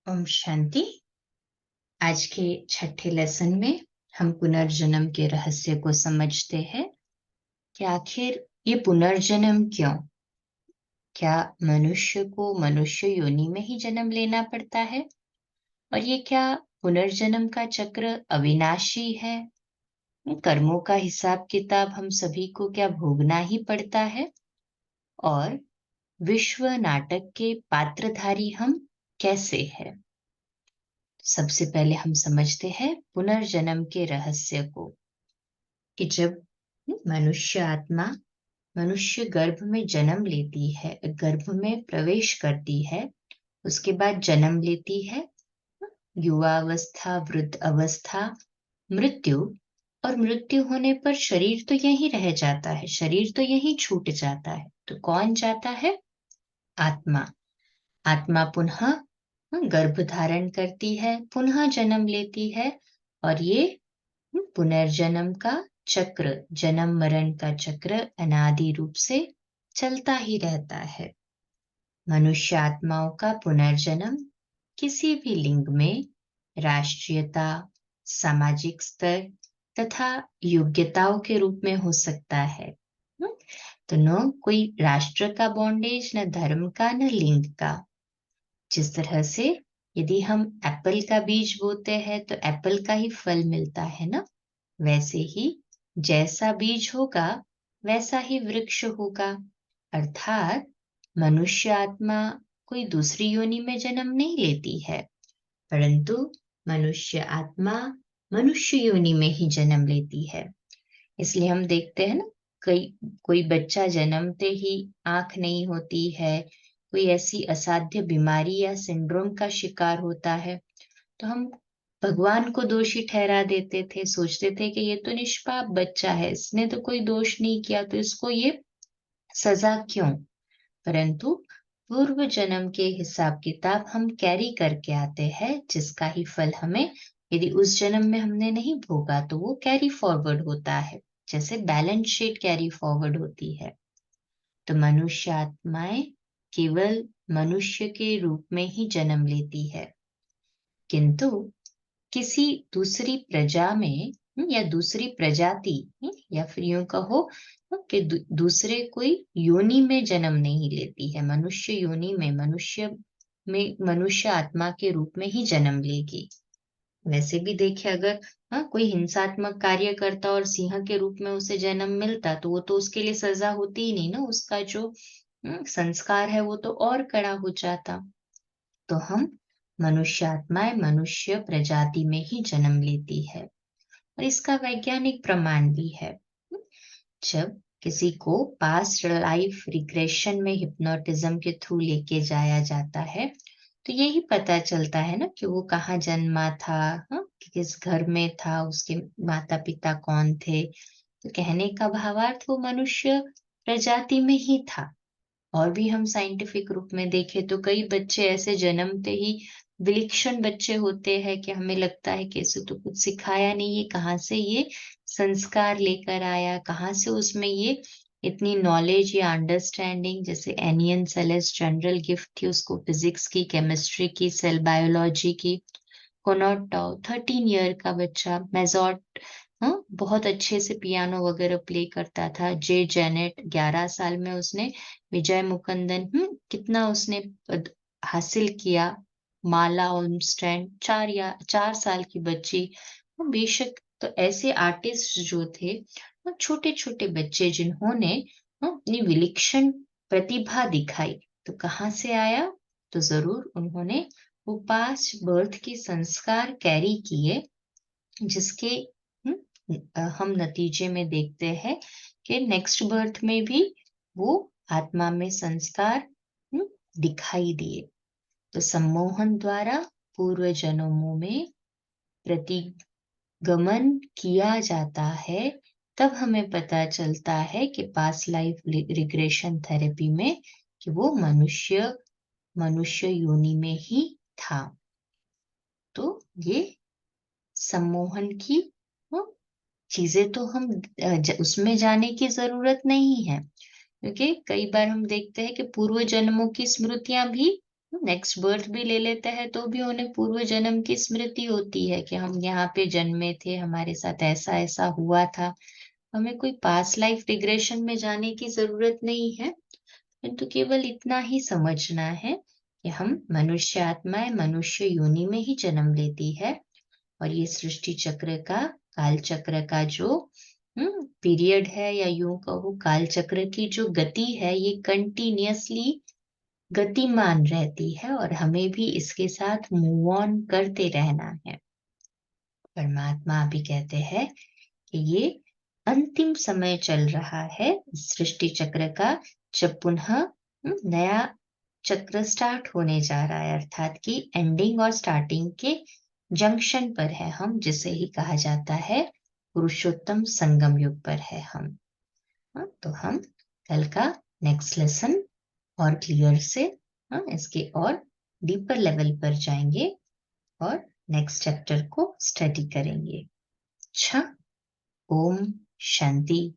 ओम शांति। आज के छठे लेसन में हम पुनर्जन्म के रहस्य को समझते हैं कि आखिर ये पुनर्जन्म क्यों। क्या मनुष्य को मनुष्य योनि में ही जन्म लेना पड़ता है? और ये क्या पुनर्जन्म का चक्र अविनाशी है? कर्मों का हिसाब किताब हम सभी को क्या भोगना ही पड़ता है? और विश्व नाटक के पात्रधारी हम कैसे हैं? सबसे पहले हम समझते हैं पुनर्जन्म के रहस्य को कि जब मनुष्य आत्मा मनुष्य गर्भ में जन्म लेती है, गर्भ में प्रवेश करती है, उसके बाद जन्म लेती है, युवावस्था, वृद्ध अवस्था, मृत्यु, और मृत्यु होने पर शरीर तो यहीं रह जाता है, शरीर तो यहीं छूट जाता है। तो कौन जाता है? आत्मा। आत्मा पुनः गर्भ धारण करती है, पुनः जन्म लेती है, और ये पुनर्जन्म का चक्र, जन्म मरण का चक्र अनादि रूप से चलता ही रहता है। मनुष्य आत्माओं का पुनर्जन्म किसी भी लिंग में, राष्ट्रीयता, सामाजिक स्तर तथा योग्यताओं के रूप में हो सकता है। तो न कोई राष्ट्र का बॉन्डेज, न धर्म का, न लिंग का। जिस तरह से यदि हम एप्पल का बीज बोते हैं तो एप्पल का ही फल मिलता है ना, वैसे ही जैसा बीज होगा वैसा ही वृक्ष होगा। अर्थात मनुष्य आत्मा कोई दूसरी योनि में जन्म नहीं लेती है, परंतु मनुष्य आत्मा मनुष्य योनि में ही जन्म लेती है। इसलिए हम देखते हैं ना, कोई बच्चा जन्मते ही आंख नहीं होती है, कोई ऐसी असाध्य बीमारी या सिंड्रोम का शिकार होता है, तो हम भगवान को दोषी ठहरा देते थे, सोचते थे कि ये तो निष्पाप बच्चा है, इसने तो कोई दोष नहीं किया, तो इसको ये सजा क्यों? परंतु पूर्व जन्म के हिसाब किताब हम कैरी करके आते हैं, जिसका ही फल हमें यदि उस जन्म में हमने नहीं भोगा तो वो कैरी फॉरवर्ड होता है, जैसे बैलेंस शीट कैरी फॉरवर्ड होती है। तो मनुष्य आत्माएं केवल मनुष्य के रूप में ही जन्म लेती है, किंतु किसी दूसरी प्रजा में या दूसरी प्रजाति, या फिर यूं कहो कि दूसरे कोई योनि में जन्म नहीं लेती है। मनुष्य योनि में मनुष्य आत्मा के रूप में ही जन्म लेगी। वैसे भी देखिए, अगर कोई हिंसात्मक कार्य करता और सिंह के रूप में उसे जन्म मिलता तो वो तो उसके लिए सजा होती ही नहीं ना, उसका जो संस्कार है वो तो और कड़ा हो जाता। तो हम मनुष्य आत्माएं मनुष्य प्रजाति में ही जन्म लेती है, और इसका वैज्ञानिक प्रमाण भी है। जब किसी को पास्ट लाइफ रिग्रेशन में हिप्नोटिज्म के थ्रू लेके जाया जाता है तो यही पता चलता है ना कि वो कहाँ जन्मा था, कि किस घर में था, उसके माता पिता कौन थे। तो कहने का भावार्थ वो मनुष्य प्रजाति में ही था। और भी हम साइंटिफिक रूप में देखें तो कई बच्चे ऐसे जन्मते ही विलक्षण बच्चे होते हैं कि हमें लगता है कि इसे तो कुछ सिखाया नहीं है, कहाँ से ये संस्कार लेकर आया, कहाँ से उसमें ये इतनी नॉलेज या अंडरस्टैंडिंग। जैसे एनियन सेलेस जनरल गिफ्ट थी उसको, फिजिक्स की, केमिस्ट्री की, सेल बायोलॉजी की। कोनॉट टाओ 13 ईयर का बच्चा, मेजॉट बहुत अच्छे से पियानो वगैरह प्ले करता था। जे जेनेट 11 साल में उसने विजय मुकुंदन कितना उसने पद हासिल किया। माला ओल्मस्टैंड 4 साल की बच्ची। बेशक, तो ऐसे आर्टिस्ट जो थे, वो छोटे छोटे बच्चे जिन्होंने अपनी विलक्षण प्रतिभा दिखाई, तो कहाँ से आया? तो जरूर उन्होंने वो पास्ट बर्थ के संस्कार कैरी किए, जिसके हम नतीजे में देखते हैं कि नेक्स्ट बर्थ में भी वो आत्मा में संस्कार दिखाई दिए। तो सम्मोहन द्वारा पूर्व जन्मों में प्रतिगमन किया जाता है, तब हमें पता चलता है कि पास्ट लाइफ रिग्रेशन थेरेपी में कि वो मनुष्य योनि में ही था। तो ये सम्मोहन की चीजें तो हम उसमें जाने की जरूरत नहीं है, क्योंकि कई बार हम देखते हैं कि पूर्व जन्मों की स्मृतियां भी नेक्स्ट बर्थ भी ले लेते हैं तो भी उन्हें पूर्व जन्म की स्मृति होती है कि हम यहाँ पे जन्मे थे, हमारे साथ ऐसा ऐसा हुआ था। हमें कोई पास्ट लाइफ रिग्रेशन में जाने की जरूरत नहीं है, किंतु केवल इतना ही समझना है कि हम मनुष्य आत्माएं मनुष्य योनि में ही जन्म लेती है, और ये सृष्टि चक्र का, काल चक्र का जो पीरियड है, या यूं कहो काल चक्र की जो गति है, ये कंटिन्यूअसली गतिमान रहती है और हमें भी इसके साथ मूव ऑन करते रहना है। परमात्मा भी कहते हैं कि ये अंतिम समय चल रहा है सृष्टि चक्र का, जब पुनः नया चक्र स्टार्ट होने जा रहा है, अर्थात कि एंडिंग और स्टार्टिंग के जंक्शन पर है हम, जिसे ही कहा जाता है पुरुषोत्तम संगम युग पर है हम। तो हम कल का नेक्स्ट लेसन और क्लियर से इसके और डीपर लेवल पर जाएंगे और नेक्स्ट चैप्टर को स्टडी करेंगे। अच्छा, ओम शांति।